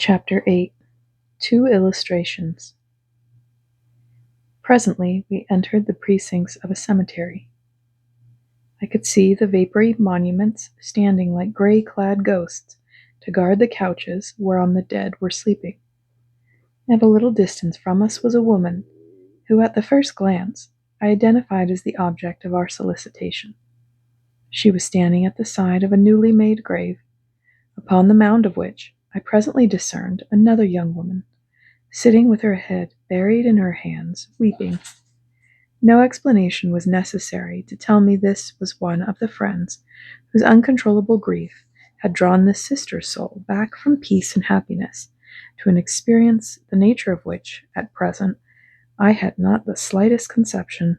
Chapter 8. Two Illustrations. Presently we entered the precincts of a cemetery. I could see the vapory monuments standing like gray-clad ghosts to guard the couches whereon the dead were sleeping. At a little distance from us was a woman, who at the first glance I identified as the object of our solicitation. She was standing at the side of a newly made grave, upon the mound of which I presently discerned another young woman, sitting with her head buried in her hands, weeping. No explanation was necessary to tell me this was one of the friends whose uncontrollable grief had drawn this sister's soul back from peace and happiness to an experience the nature of which, at present, I had not the slightest conception.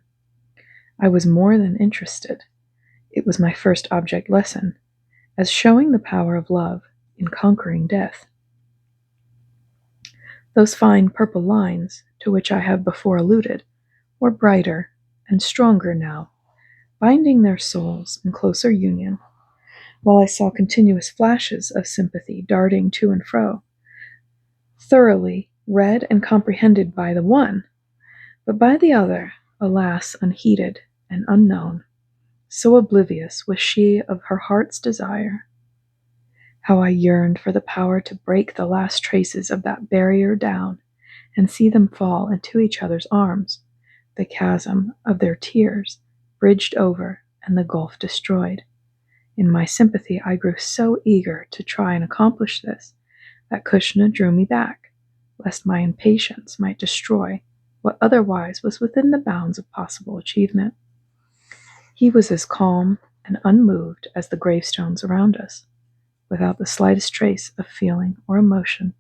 I was more than interested. It was my first object lesson, as showing the power of love in conquering death. Those fine purple lines, to which I have before alluded, were brighter and stronger now, binding their souls in closer union, while I saw continuous flashes of sympathy darting to and fro, thoroughly read and comprehended by the one, but by the other, alas, unheeded and unknown, so oblivious was she of her heart's desire. How I yearned for the power to break the last traces of that barrier down and see them fall into each other's arms, the chasm of their tears bridged over and the gulf destroyed. In my sympathy, I grew so eager to try and accomplish this that Kushna drew me back, lest my impatience might destroy what otherwise was within the bounds of possible achievement. He was as calm and unmoved as the gravestones around us, without the slightest trace of feeling or emotion,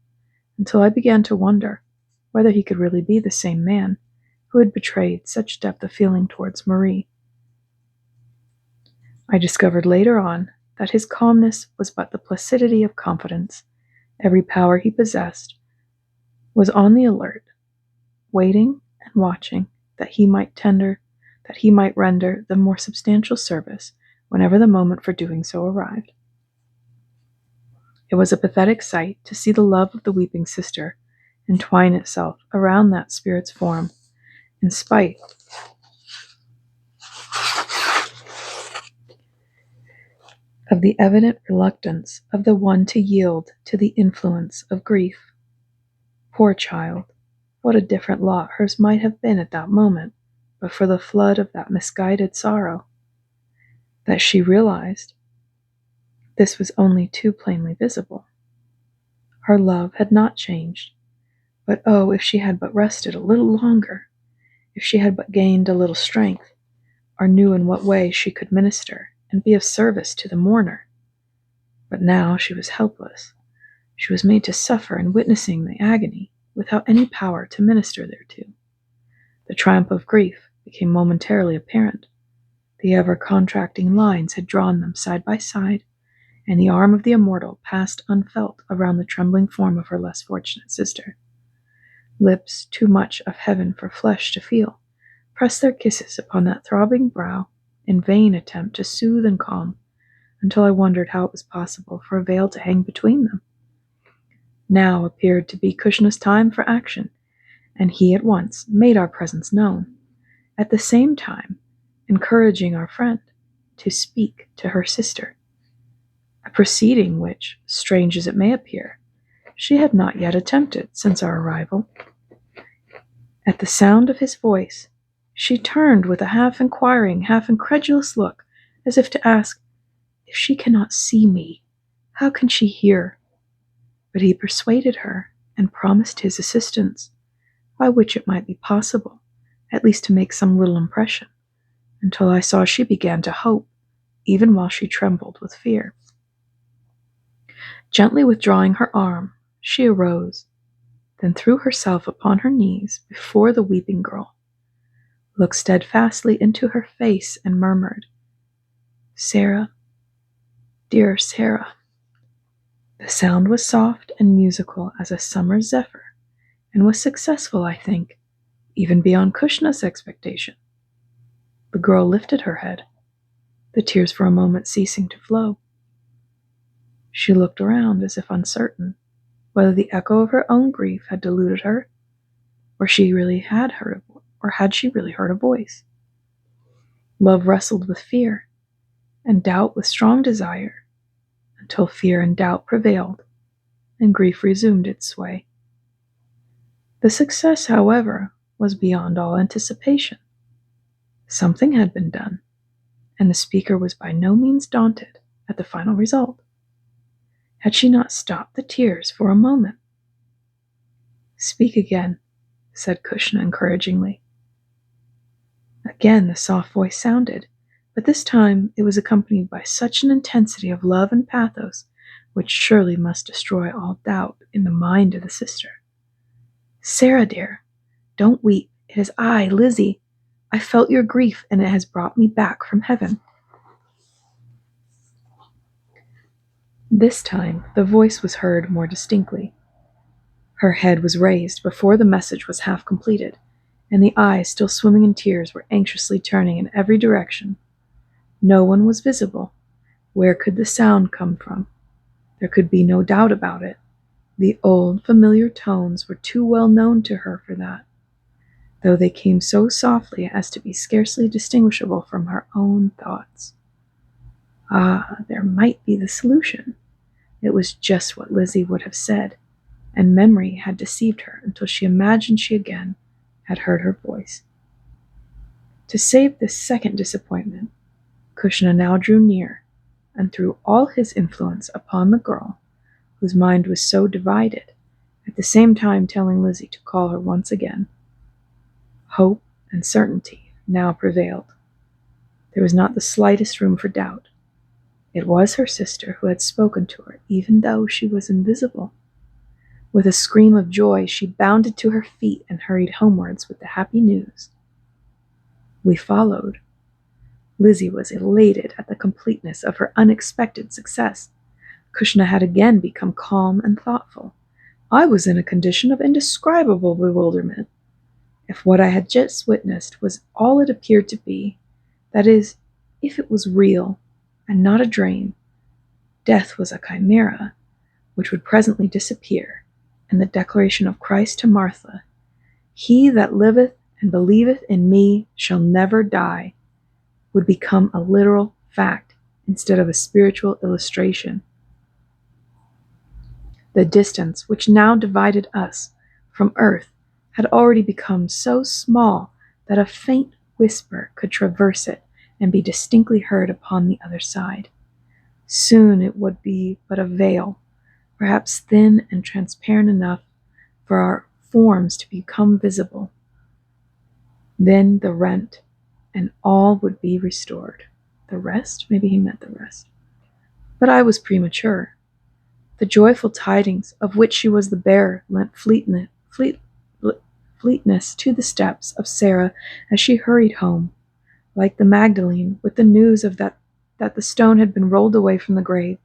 until I began to wonder whether he could really be the same man who had betrayed such depth of feeling towards Marie. I discovered later on that his calmness was but the placidity of confidence. Every power he possessed was on the alert, waiting and watching that he might render the more substantial service whenever the moment for doing so arrived. It was a pathetic sight to see the love of the weeping sister entwine itself around that spirit's form, in spite of the evident reluctance of the one to yield to the influence of grief. Poor child, what a different lot hers might have been at that moment, but for the flood of that misguided sorrow. That she realized, this was only too plainly visible. Her love had not changed, but oh, if she had but rested a little longer, if she had but gained a little strength, or knew in what way she could minister and be of service to the mourner. But now she was helpless. She was made to suffer in witnessing the agony, without any power to minister thereto. The triumph of grief became momentarily apparent. The ever-contracting lines had drawn them side by side, and the arm of the immortal passed unfelt around the trembling form of her less fortunate sister. Lips too much of heaven for flesh to feel pressed their kisses upon that throbbing brow in vain attempt to soothe and calm, until I wondered how it was possible for a veil to hang between them. Now appeared to be Kushna's time for action, and he at once made our presence known, at the same time encouraging our friend to speak to her sister, a proceeding which, strange as it may appear, she had not yet attempted since our arrival. At the sound of his voice, she turned with a half-inquiring, half-incredulous look, as if to ask, if she cannot see me, how can she hear? But he persuaded her and promised his assistance, by which it might be possible, at least to make some little impression, until I saw she began to hope, even while she trembled with fear. Gently withdrawing her arm, she arose, then threw herself upon her knees before the weeping girl, looked steadfastly into her face, and murmured, "Sarah, dear Sarah." The sound was soft and musical as a summer's zephyr, and was successful, I think, even beyond Kushna's expectation. The girl lifted her head, the tears for a moment ceasing to flow. She looked around as if uncertain whether the echo of her own grief had deluded her, or had she really heard a voice. Love wrestled with fear, and doubt with strong desire, until fear and doubt prevailed, and grief resumed its sway. The success, however, was beyond all anticipation. Something had been done, and the speaker was by no means daunted at the final result. Had she not stopped the tears for a moment? "Speak again," said Kushna encouragingly. Again the soft voice sounded, but this time it was accompanied by such an intensity of love and pathos which surely must destroy all doubt in the mind of the sister. "Sarah, dear, don't weep. It is I, Lizzie. I felt your grief, and it has brought me back from heaven." This time the voice was heard more distinctly. Her head was raised before the message was half completed, and the eyes, still swimming in tears, were anxiously turning in every direction. No one was visible. Where could the sound come from? There could be no doubt about it. The old, familiar tones were too well known to her for that, though they came so softly as to be scarcely distinguishable from her own thoughts. Ah, there might be the solution. It was just what Lizzie would have said, and memory had deceived her until she imagined she again had heard her voice. To save this second disappointment, Kushna now drew near and threw all his influence upon the girl, whose mind was so divided, at the same time telling Lizzie to call her once again. Hope and certainty now prevailed. There was not the slightest room for doubt. It was her sister who had spoken to her, even though she was invisible. With a scream of joy, she bounded to her feet and hurried homewards with the happy news. We followed. Lizzie was elated at the completeness of her unexpected success. Kushna had again become calm and thoughtful. I was in a condition of indescribable bewilderment. If what I had just witnessed was all it appeared to be, that is, if it was real and not a dream, death was a chimera, which would presently disappear, and the declaration of Christ to Martha, "He that liveth and believeth in me shall never die," would become a literal fact instead of a spiritual illustration. The distance which now divided us from earth had already become so small that a faint whisper could traverse it and be distinctly heard upon the other side. Soon it would be but a veil, perhaps thin and transparent enough for our forms to become visible. Then the rent, and all would be restored. The rest? Maybe he meant the rest. But I was premature. The joyful tidings of which she was the bearer lent fleetness to the steps of Sarah as she hurried home, like the Magdalene, with the news of that the stone had been rolled away from the grave,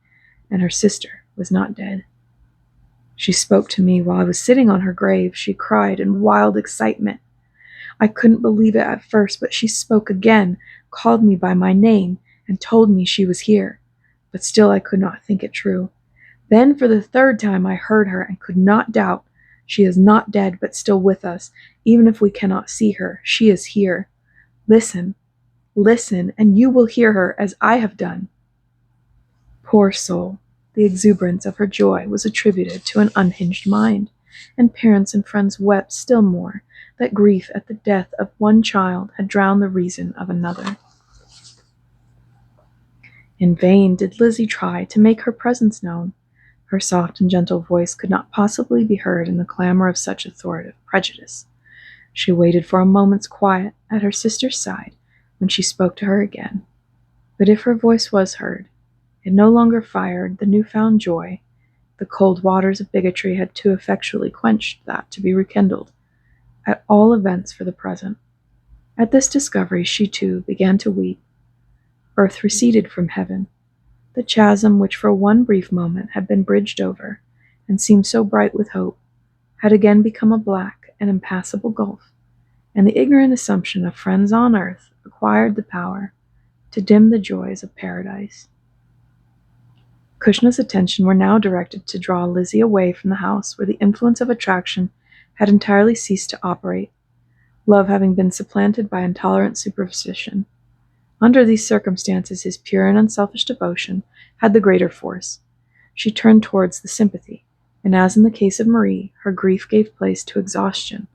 and her sister was not dead. She spoke to me while I was sitting on her grave. She cried in wild excitement. I couldn't believe it at first, but she spoke again, called me by my name, and told me she was here. But still I could not think it true. Then for the third time I heard her and could not doubt. She is not dead, but still with us. Even if we cannot see her, she is here. Listen, listen, and you will hear her as I have done. Poor soul, the exuberance of her joy was attributed to an unhinged mind, and parents and friends wept still more that grief at the death of one child had drowned the reason of another. In vain did Lizzie try to make her presence known. Her soft and gentle voice could not possibly be heard in the clamor of such authoritative prejudice. She waited for a moment's quiet at her sister's side when she spoke to her again. But if her voice was heard, it no longer fired the new-found joy. The cold waters of bigotry had too effectually quenched that to be rekindled, at all events for the present. At this discovery she too began to weep. Earth receded from heaven. The chasm which for one brief moment had been bridged over, and seemed so bright with hope, had again become a black and impassable gulf, and the ignorant assumption of friends on earth acquired the power to dim the joys of paradise. Kushna's attention were now directed to draw Lizzie away from the house where the influence of attraction had entirely ceased to operate, love having been supplanted by intolerant superstition. Under these circumstances, his pure and unselfish devotion had the greater force. She turned towards the sympathy, and as in the case of Marie, her grief gave place to exhaustion.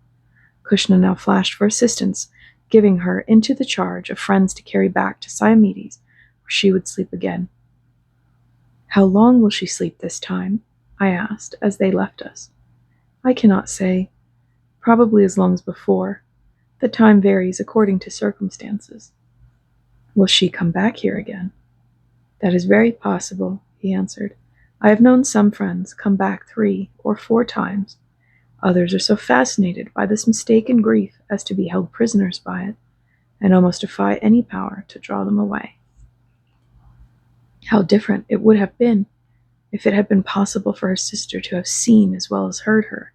Kushna now flashed for assistance, giving her into the charge of friends to carry back to Siomedes, where she would sleep again. "How long will she sleep this time?" I asked, as they left us. "I cannot say. Probably as long as before. The time varies according to circumstances." "Will she come back here again?" "That is very possible," he answered. "I have known some friends come back 3 or 4 times. Others are so fascinated by this mistaken grief as to be held prisoners by it, and almost defy any power to draw them away." How different it would have been if it had been possible for her sister to have seen as well as heard her.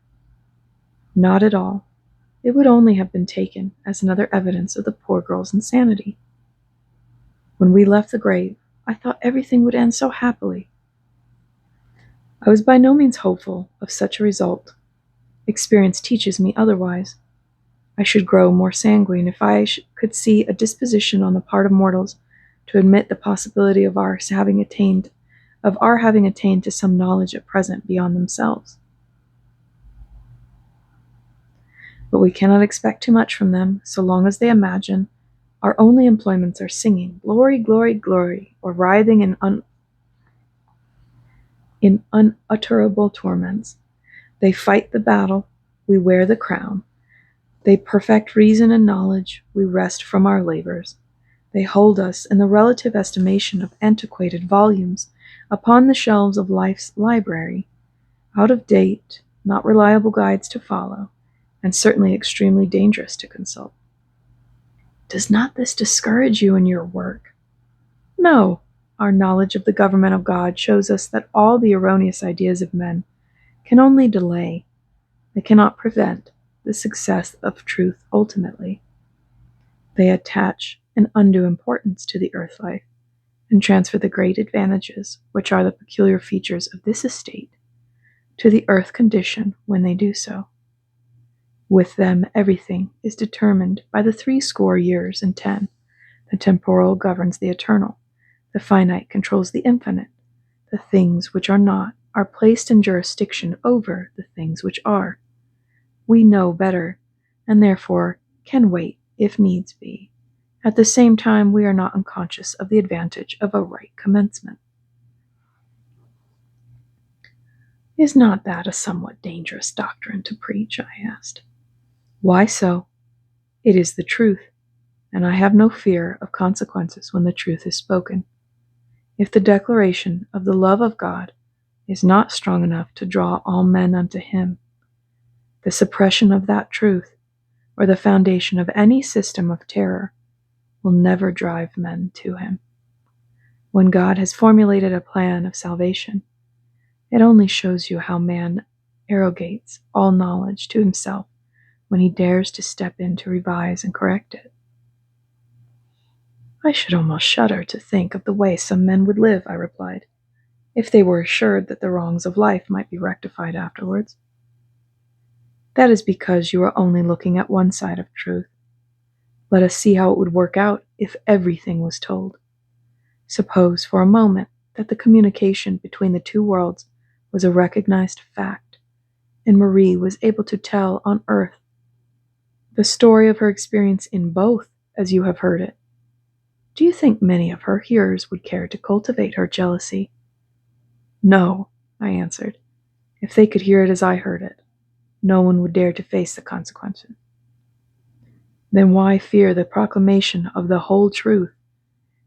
Not at all. It would only have been taken as another evidence of the poor girl's insanity. When we left the grave, I thought everything would end so happily. I was by no means hopeful of such a result. Experience teaches me otherwise. I should grow more sanguine if I could see a disposition on the part of mortals to admit the possibility of our having attained to some knowledge at present beyond themselves. But we cannot expect too much from them so long as they imagine our only employments are singing "Glory, glory, glory," or writhing in unutterable torments. They fight the battle, we wear the crown. They perfect reason and knowledge, we rest from our labors. They hold us in the relative estimation of antiquated volumes upon the shelves of life's library, out of date, not reliable guides to follow, and certainly extremely dangerous to consult. Does not this discourage you in your work? No. Our knowledge of the government of God shows us that all the erroneous ideas of men can only delay, they cannot prevent, the success of truth ultimately. They attach an undue importance to the earth life, and transfer the great advantages, which are the peculiar features of this estate, to the earth condition when they do so. With them everything is determined by the 80 years and 10. The temporal governs the eternal, the finite controls the infinite, the things which are not are placed in jurisdiction over the things which are. We know better, and therefore can wait if needs be. At the same time, we are not unconscious of the advantage of a right commencement. Is not that a somewhat dangerous doctrine to preach? I asked. Why so? It is the truth, and I have no fear of consequences when the truth is spoken. If the declaration of the love of God is not strong enough to draw all men unto him, the suppression of that truth, or the foundation of any system of terror, will never drive men to him. When God has formulated a plan of salvation, it only shows you how man arrogates all knowledge to himself when he dares to step in to revise and correct it. I should almost shudder to think of the way some men would live, I replied, if they were assured that the wrongs of life might be rectified afterwards. That is because you are only looking at one side of truth. Let us see how it would work out if everything was told. Suppose for a moment that the communication between the two worlds was a recognized fact, and Marie was able to tell on earth the story of her experience in both as you have heard it. Do you think many of her hearers would care to cultivate her jealousy? No, I answered. If they could hear it as I heard it, no one would dare to face the consequences. Then why fear the proclamation of the whole truth,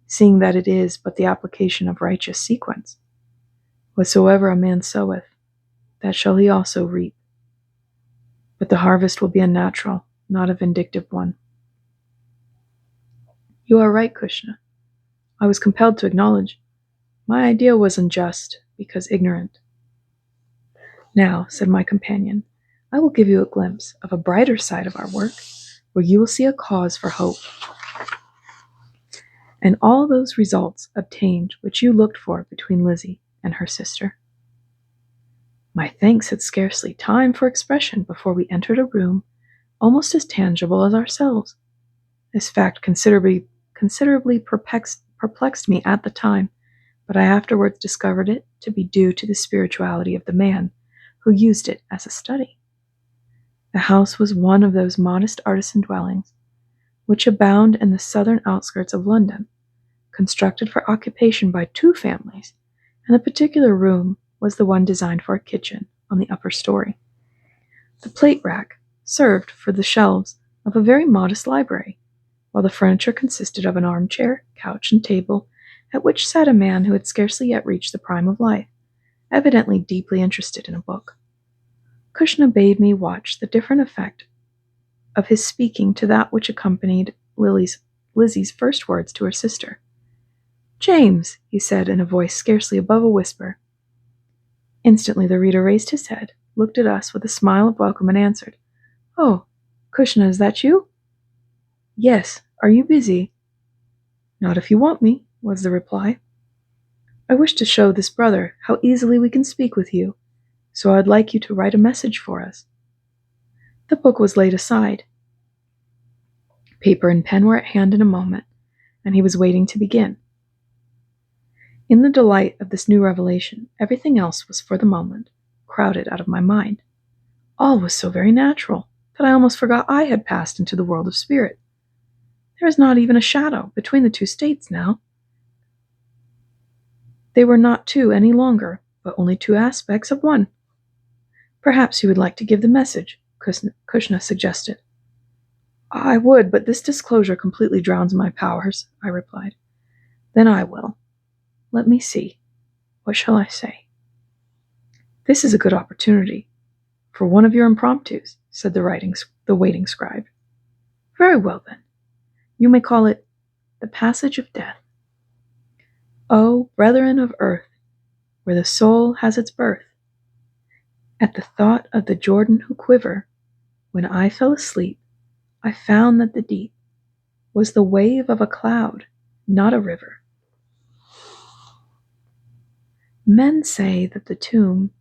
seeing that it is but the application of righteous sequence? Whatsoever a man soweth, that shall he also reap. But the harvest will be a natural, not a vindictive one. You are right, Kushna. I was compelled to acknowledge my idea was unjust because ignorant. Now, said my companion, I will give you a glimpse of a brighter side of our work, where you will see a cause for hope. And all those results obtained which you looked for between Lizzie and her sister. My thanks had scarcely time for expression before we entered a room almost as tangible as ourselves. This fact considerably perplexed me at the time, but I afterwards discovered it to be due to the spirituality of the man who used it as a study. The house was one of those modest artisan dwellings which abound in the southern outskirts of London, constructed for occupation by two families, and the particular room was the one designed for a kitchen on the upper story. The plate rack served for the shelves of a very modest library, while the furniture consisted of an armchair, couch, and table, at which sat a man who had scarcely yet reached the prime of life, evidently deeply interested in a book. Krishna bade me watch the different effect of his speaking to that which accompanied Lizzie's first words to her sister. "James," he said in a voice scarcely above a whisper. Instantly the reader raised his head, looked at us with a smile of welcome, and answered, "Oh, Krishna, is that you?" "Yes. Are you busy?" "Not if you want me," was the reply. "I wish to show this brother how easily we can speak with you, so I'd like you to write a message for us." The book was laid aside. Paper and pen were at hand in a moment, and he was waiting to begin. In the delight of this new revelation, everything else was for the moment crowded out of my mind. All was so very natural that I almost forgot I had passed into the world of spirit. There is not even a shadow between the two states now. They were not two any longer, but only two aspects of one. "Perhaps you would like to give the message," Krishna suggested. "I would, but this disclosure completely drowns my powers," I replied. "Then I will. Let me see. What shall I say?" "This is a good opportunity for one of your impromptus," said the waiting scribe. "Very well, then. You may call it The Passage of Death. O brethren of earth, where the soul has its birth, at the thought of the Jordan who quiver, when I fell asleep, I found that the deep was the wave of a cloud, not a river. Men say that the tomb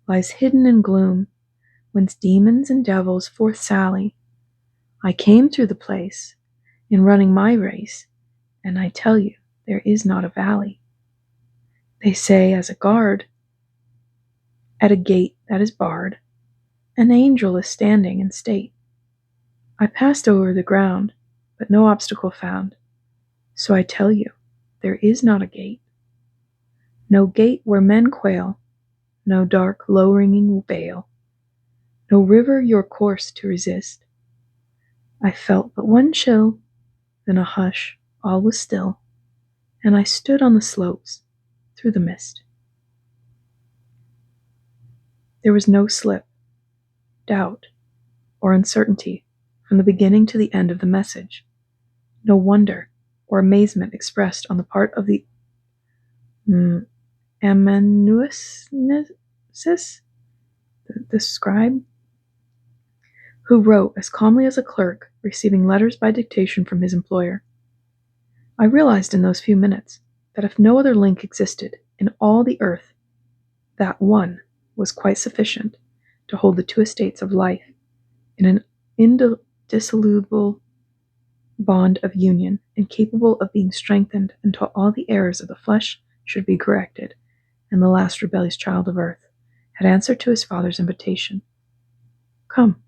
lies hidden in gloom, whence demons and devils forth sally. I came through the place in running my race, and I tell you, there is not a valley. They say as a guard at a gate that is barred, an angel is standing in state. I passed over the ground, but no obstacle found. So I tell you, there is not a gate. No gate where men quail, no dark, low-ringing veil, no river your course to resist. I felt but one chill, then a hush, all was still, and I stood on the slopes through the mist. There was no slip, doubt, or uncertainty from the beginning to the end of the message. No wonder or amazement expressed on the part of the amanuensis, the scribe, who wrote as calmly as a clerk receiving letters by dictation from his employer. I realized in those few minutes that if no other link existed in all the earth, that one was quite sufficient to hold the two estates of life in an indissoluble bond of union, and capable of being strengthened until all the errors of the flesh should be corrected, and the last rebellious child of earth had answered to his father's invitation. Come.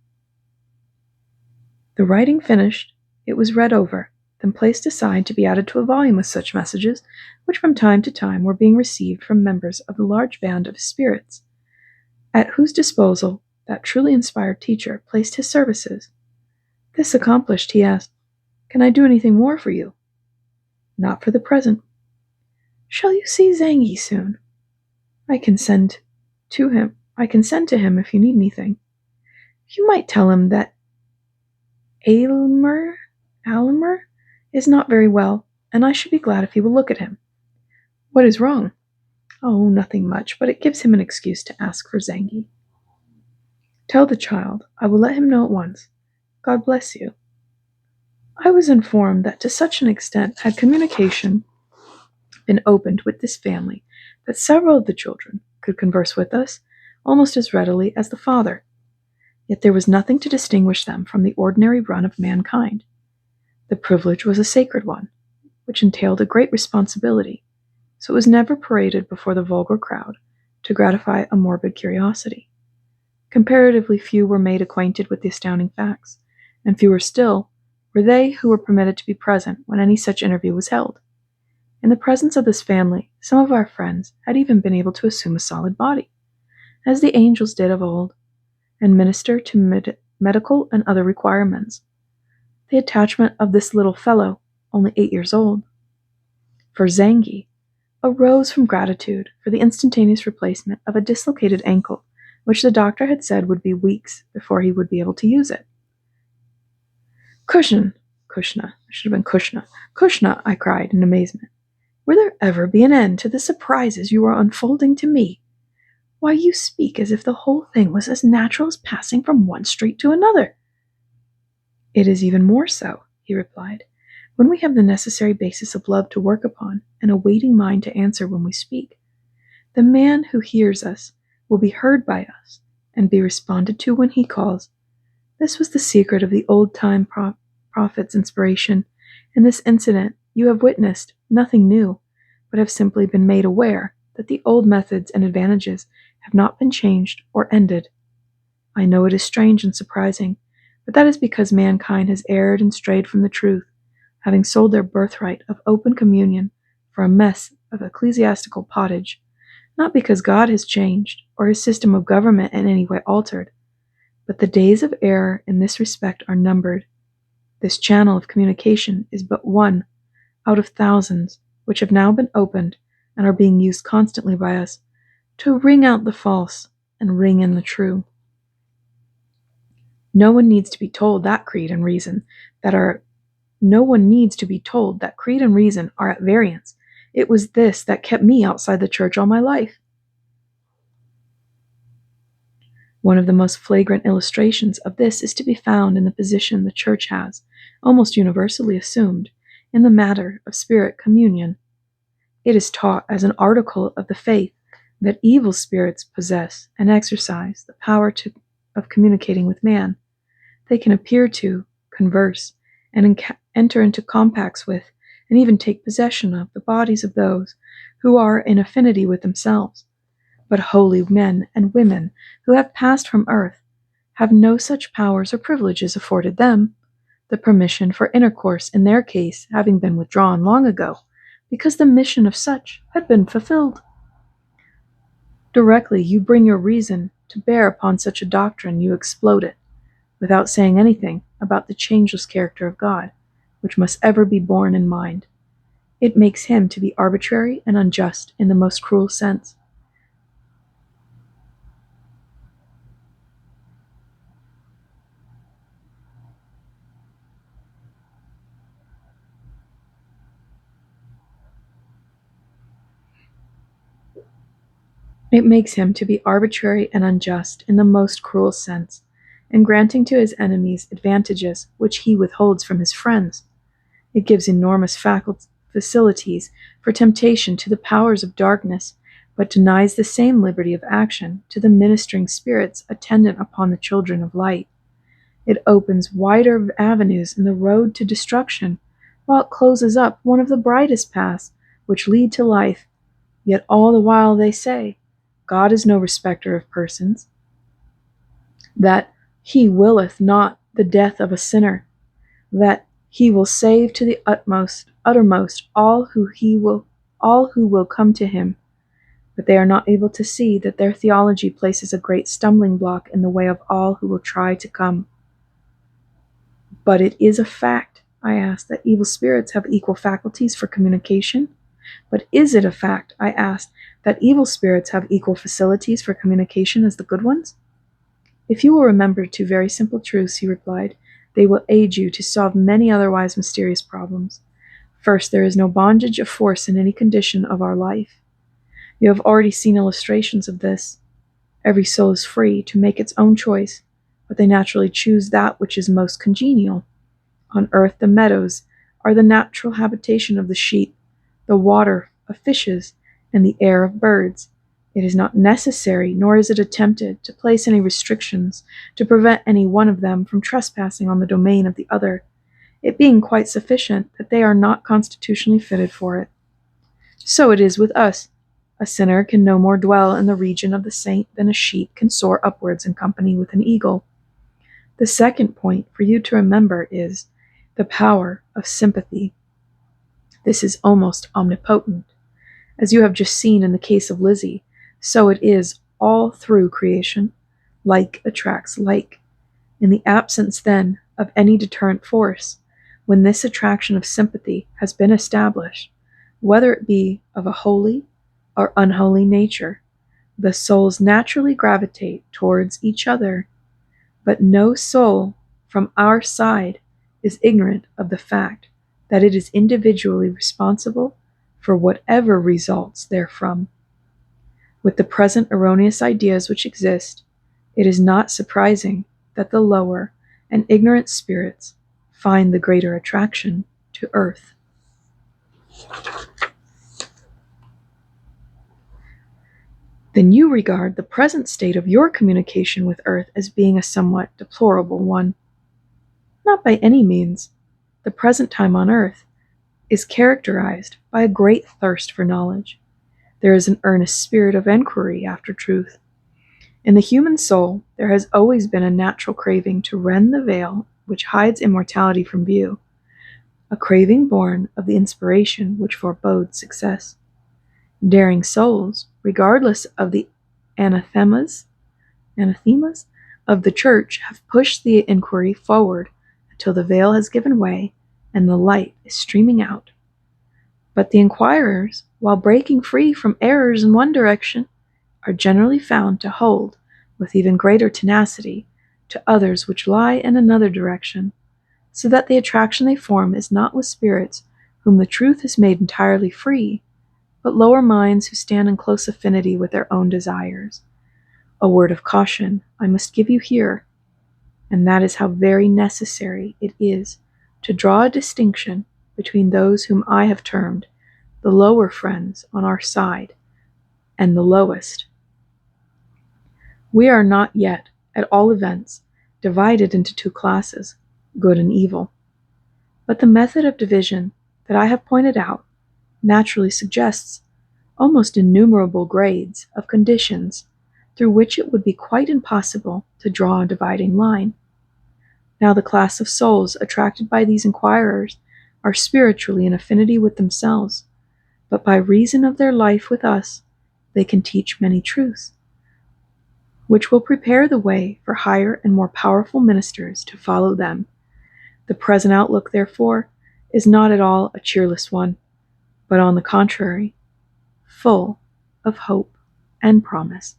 The writing finished, it was read over, then placed aside to be added to a volume of such messages, which from time to time were being received from members of the large band of spirits, at whose disposal that truly inspired teacher placed his services. This accomplished, he asked, "Can I do anything more for you?" "Not for the present." "Shall you see Zangi soon?" I can send to him if you need anything. You might tell him that Aylmer is not very well, and I should be glad if he will look at him." "What is wrong?" "Oh, nothing much, but it gives him an excuse to ask for Zangi." "Tell the child. I will let him know at once. God bless you." I was informed that to such an extent had communication been opened with this family that several of the children could converse with us almost as readily as the Father. Yet there was nothing to distinguish them from the ordinary run of mankind. The privilege was a sacred one, which entailed a great responsibility, so it was never paraded before the vulgar crowd to gratify a morbid curiosity. Comparatively few were made acquainted with the astounding facts, and fewer still were they who were permitted to be present when any such interview was held. In the presence of this family, some of our friends had even been able to assume a solid body, as the angels did of old, and minister to medical and other requirements. The attachment of this little fellow, only 8 years old, for Zangi, arose from gratitude for the instantaneous replacement of a dislocated ankle, which the doctor had said would be weeks before he would be able to use it. Kushna, it should have been Kushna. Kushna, I cried in amazement. Will there ever be an end to the surprises you are unfolding to me? Why, you speak as if the whole thing was as natural as passing from one street to another. It is even more so, he replied, when we have the necessary basis of love to work upon and a waiting mind to answer when we speak. The man who hears us will be heard by us and be responded to when he calls. This was the secret of the old-time prophet's inspiration. In this incident, you have witnessed nothing new, but have simply been made aware that the old methods and advantages have not been changed or ended. I know it is strange and surprising, but that is because mankind has erred and strayed from the truth, having sold their birthright of open communion for a mess of ecclesiastical pottage, not because God has changed or his system of government in any way altered, but the days of error in this respect are numbered. This channel of communication is but one out of thousands which have now been opened and are being used constantly by us to ring out the false and ring in the true. No one needs to be told that creed and reason are at variance. It was this that kept me outside the church all my life. One of the most flagrant illustrations of this is to be found in the position the church has, almost universally assumed, in the matter of spirit communion. It is taught as an article of the faith that evil spirits possess and exercise the power of communicating with man. They can appear to, converse, and enter into compacts with, and even take possession of the bodies of those who are in affinity with themselves. But holy men and women who have passed from earth have no such powers or privileges afforded them, the permission for intercourse in their case having been withdrawn long ago, because the mission of such had been fulfilled. Directly you bring your reason to bear upon such a doctrine, you explode it, without saying anything about the changeless character of God, which must ever be borne in mind. It makes him to be arbitrary and unjust in the most cruel sense. It makes him to be arbitrary and unjust in the most cruel sense, in granting to his enemies advantages which he withholds from his friends. It gives enormous facilities for temptation to the powers of darkness, but denies the same liberty of action to the ministering spirits attendant upon the children of light. It opens wider avenues in the road to destruction, while it closes up one of the brightest paths which lead to life. Yet all the while they say, God is no respecter of persons, that he willeth not the death of a sinner, that he will save to the uttermost all who will come to him. But they are not able to see that their theology places a great stumbling block in the way of all who will try to come. But it is a fact, I ask, that evil spirits have equal faculties for communication. But is it a fact, I asked, that evil spirits have equal facilities for communication as the good ones? If you will remember two very simple truths, he replied, they will aid you to solve many otherwise mysterious problems. First, there is no bondage of force in any condition of our life. You have already seen illustrations of this. Every soul is free to make its own choice, but they naturally choose that which is most congenial. On earth, the meadows are the natural habitation of the sheep, the water of fishes and the air of birds. It is not necessary, nor is it attempted, to place any restrictions to prevent any one of them from trespassing on the domain of the other, it being quite sufficient that they are not constitutionally fitted for it. So it is with us. A sinner can no more dwell in the region of the saint than a sheep can soar upwards in company with an eagle. The second point for you to remember is the power of sympathy. This is almost omnipotent. As you have just seen in the case of Lizzie, so it is all through creation. Like attracts like. In the absence, then, of any deterrent force, when this attraction of sympathy has been established, whether it be of a holy or unholy nature, the souls naturally gravitate towards each other. But no soul from our side is ignorant of the fact that it is individually responsible for whatever results therefrom. With the present erroneous ideas which exist, it is not surprising that the lower and ignorant spirits find the greater attraction to earth. Then you regard the present state of your communication with earth as being a somewhat deplorable one. Not by any means. The present time on earth is characterized by a great thirst for knowledge. There is an earnest spirit of enquiry after truth. In the human soul, there has always been a natural craving to rend the veil which hides immortality from view, a craving born of the inspiration which forebodes success. Daring souls, regardless of the anathemas of the church, have pushed the inquiry forward until the veil has given way and the light is streaming out. But the inquirers, while breaking free from errors in one direction, are generally found to hold, with even greater tenacity, to others which lie in another direction, so that the attraction they form is not with spirits whom the truth has made entirely free, but lower minds who stand in close affinity with their own desires. A word of caution I must give you here, and that is how very necessary it is to draw a distinction between those whom I have termed the lower friends on our side and the lowest. We are not yet, at all events, divided into two classes, good and evil. But the method of division that I have pointed out naturally suggests almost innumerable grades of conditions through which it would be quite impossible to draw a dividing line. Now the class of souls attracted by these inquirers are spiritually in affinity with themselves, but by reason of their life with us, they can teach many truths, which will prepare the way for higher and more powerful ministers to follow them. The present outlook, therefore, is not at all a cheerless one, but on the contrary, full of hope and promise.